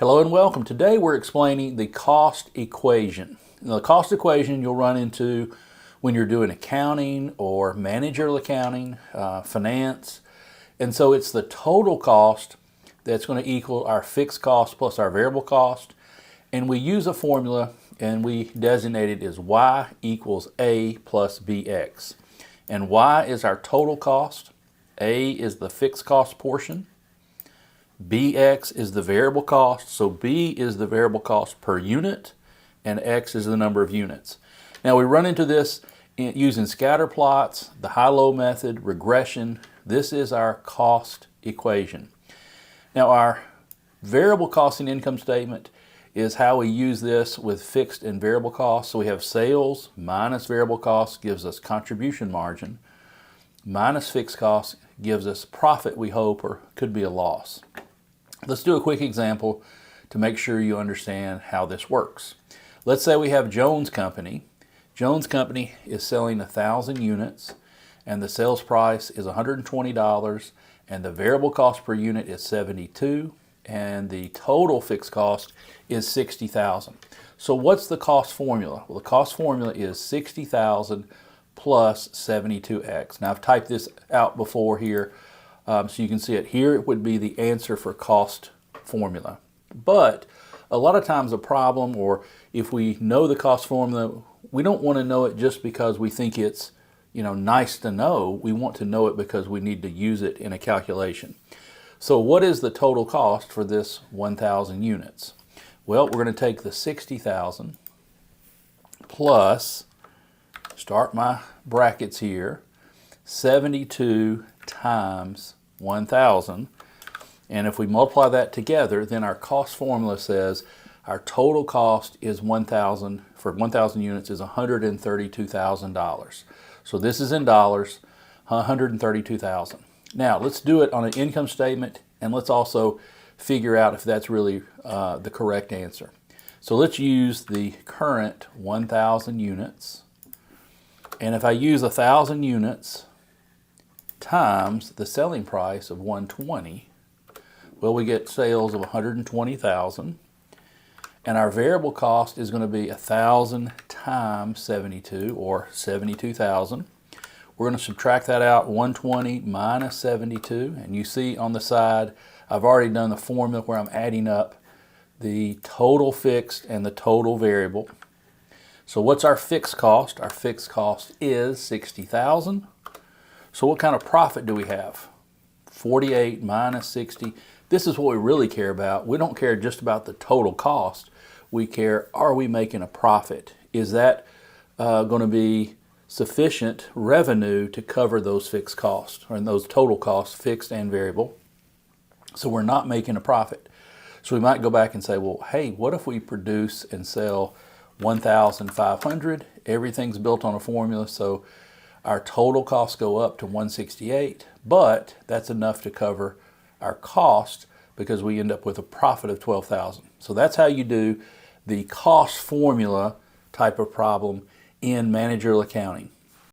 Hello and welcome. Today we're explaining the cost equation. Now, the cost equation you'll run into when you're doing accounting or managerial accounting, finance. And so it's the total cost that's going to equal our fixed cost plus our variable cost. And we use a formula and we designate it as y equals a plus bx. And y is our total cost, a is the fixed cost portion, bx is the variable cost, so b is the variable cost per unit, and x is the number of units. Now we run into this using scatter plots, the high-low method, regression. This is our cost equation. Now our variable costing income statement is how we use this with fixed and variable costs. So we have sales minus variable costs gives us contribution margin, minus fixed costs gives us profit, we hope, or could be a loss. Let's do a quick example to make sure you understand how this works. Let's say we have Jones Company. Jones Company is selling 1,000 units and the sales price is $120 and the variable cost per unit is $72 and the total fixed cost is $60,000. So what's the cost formula? Well, the cost formula is $60,000 plus 72x. Now I've typed this out before here. So you can see it here. It would be the answer for cost formula. But a lot of times a problem, or if we know the cost formula, we don't want to know it just because we think it's nice to know. We want to know it because we need to use it in a calculation. So what is the total cost for this 1,000 units? Well, we're going to take the 60,000 plus, start my brackets here, 72 times 1,000, and if we multiply that together, then our cost formula says our total cost is 1,000 for 1,000 units is $132,000. So this is in dollars, 132,000. Now let's do it on an income statement, and let's also figure out if that's really the correct answer. So let's use the current 1,000 units, and if I use 1,000 units times the selling price of 120, well, we get sales of 120,000, and our variable cost is going to be 1,000 times 72, or 72,000. We're going to subtract that out, 120 minus 72, and you see on the side I've already done the formula where I'm adding up the total fixed and the total variable. So what's our fixed cost? Our fixed cost is 60,000. So what kind of profit do we have? 48 minus 60. This is what we really care about. We don't care just about the total cost. We care, are we making a profit? Is that going to be sufficient revenue to cover those fixed costs, or those total costs, fixed and variable? So we're not making a profit. So we might go back and say, well, hey, what if we produce and sell 1,500? Everything's built on a formula, so our total costs go up to 168, but that's enough to cover our cost because we end up with a profit of 12,000. So that's how you do the cost formula type of problem in managerial accounting.